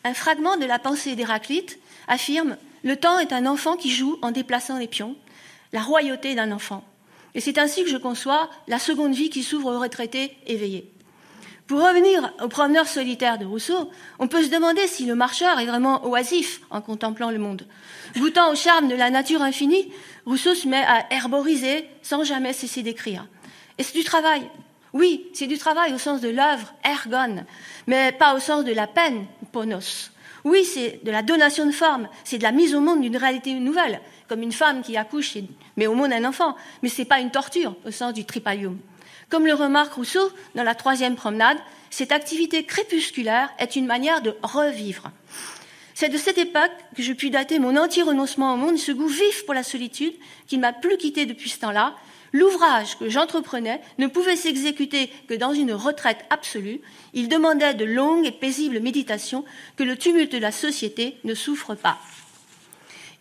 un fragment de la pensée d'Héraclite affirme « Le temps est un enfant qui joue en déplaçant les pions, la royauté d'un enfant ». Et c'est ainsi que je conçois la seconde vie qui s'ouvre aux retraités éveillés. Pour revenir au promeneur solitaire de Rousseau, on peut se demander si le marcheur est vraiment oisif en contemplant le monde. Goûtant au charme de la nature infinie, Rousseau se met à herboriser sans jamais cesser d'écrire. Et c'est du travail. Oui, c'est du travail au sens de l'œuvre, ergon, mais pas au sens de la peine, ponos. Oui, c'est de la donation de forme, c'est de la mise au monde d'une réalité nouvelle, comme une femme qui accouche et met au monde un enfant, mais c'est pas une torture au sens du tripalium. Comme le remarque Rousseau dans la 3e promenade, cette activité crépusculaire est une manière de revivre. C'est de cette époque que je puis dater mon entier renoncement au monde et ce goût vif pour la solitude qui ne m'a plus quitté depuis ce temps-là. L'ouvrage que j'entreprenais ne pouvait s'exécuter que dans une retraite absolue. Il demandait de longues et paisibles méditations que le tumulte de la société ne souffre pas.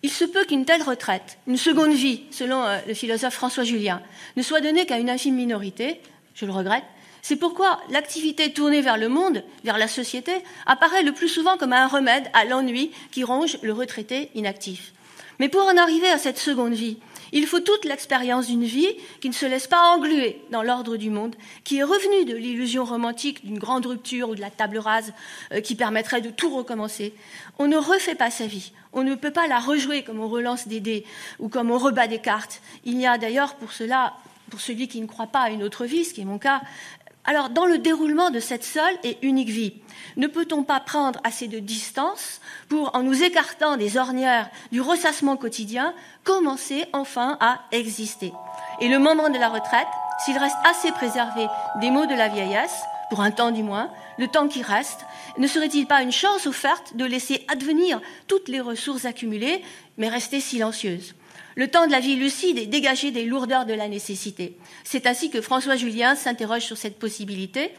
Il se peut qu'une telle retraite, une seconde vie, selon le philosophe François Julien, ne soit donnée qu'à une infime minorité, je le regrette. C'est pourquoi l'activité tournée vers le monde, vers la société, apparaît le plus souvent comme un remède à l'ennui qui ronge le retraité inactif. Mais pour en arriver à cette seconde vie, il faut toute l'expérience d'une vie qui ne se laisse pas engluer dans l'ordre du monde, qui est revenue de l'illusion romantique d'une grande rupture ou de la table rase qui permettrait de tout recommencer. On ne refait pas sa vie. On ne peut pas la rejouer comme on relance des dés ou comme on rebat des cartes. Il y a d'ailleurs pour cela, pour celui qui ne croit pas à une autre vie, ce qui est mon cas, alors dans le déroulement de cette seule et unique vie, ne peut-on pas prendre assez de distance pour, en nous écartant des ornières du ressassement quotidien, commencer enfin à exister? Et le moment de la retraite, s'il reste assez préservé des maux de la vieillesse, pour un temps du moins, le temps qui reste, ne serait-il pas une chance offerte de laisser advenir toutes les ressources accumulées, mais rester silencieuses? Le temps de la vie lucide est dégagé des lourdeurs de la nécessité. C'est ainsi que François Julien s'interroge sur cette possibilité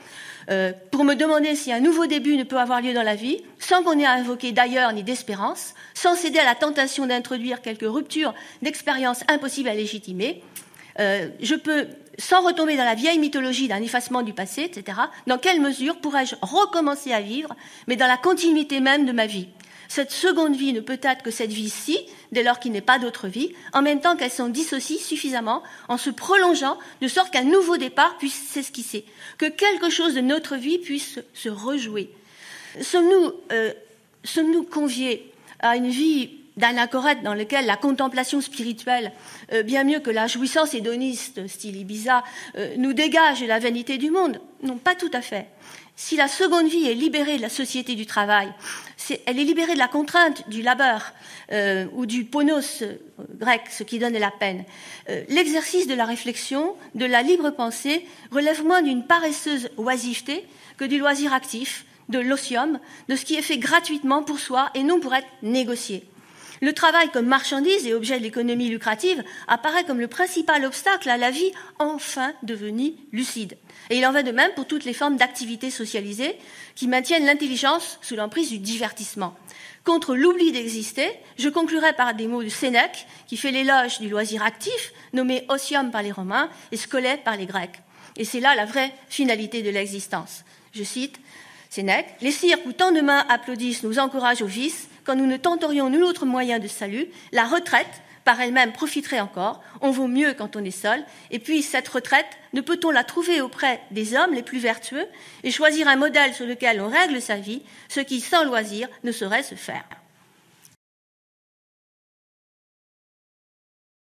pour me demander si un nouveau début ne peut avoir lieu dans la vie, sans qu'on ait à invoquer d'ailleurs ni d'espérance, sans céder à la tentation d'introduire quelques ruptures d'expérience impossibles à légitimer. Je peux, sans retomber dans la vieille mythologie d'un effacement du passé, etc., dans quelle mesure pourrais-je recommencer à vivre, mais dans la continuité même de ma vie? Cette seconde vie ne peut être que cette vie-ci, dès lors qu'il n'est pas d'autre vie, en même temps qu'elle s'en dissocie suffisamment en se prolongeant, de sorte qu'un nouveau départ puisse s'esquisser, que quelque chose de notre vie puisse se rejouer. Sommes-nous conviés à une vie d'anachorète dans lequel la contemplation spirituelle, bien mieux que la jouissance hédoniste, style Ibiza, nous dégage de la vanité du monde? Non, pas tout à fait. Si la seconde vie est libérée de la société du travail, elle est libérée de la contrainte du labeur ou du ponos grec, ce qui donne de la peine. L'exercice de la réflexion, de la libre pensée, relève moins d'une paresseuse oisiveté que du loisir actif, de l'osium, de ce qui est fait gratuitement pour soi et non pour être négocié. Le travail comme marchandise et objet de l'économie lucrative apparaît comme le principal obstacle à la vie enfin devenue lucide. Et il en va de même pour toutes les formes d'activité socialisée qui maintiennent l'intelligence sous l'emprise du divertissement. Contre l'oubli d'exister, je conclurai par des mots de Sénèque, qui fait l'éloge du loisir actif, nommé osium par les Romains et scolè par les Grecs. Et c'est là la vraie finalité de l'existence. Je cite Sénèque, « Les cirques où tant de mains applaudissent nous encouragent au vice, quand nous ne tenterions nul autre moyen de salut, la retraite, par elle-même, profiterait encore. On vaut mieux quand on est seul. Et puis, cette retraite, ne peut-on la trouver auprès des hommes les plus vertueux et choisir un modèle sur lequel on règle sa vie, ce qui, sans loisir, ne saurait se faire. »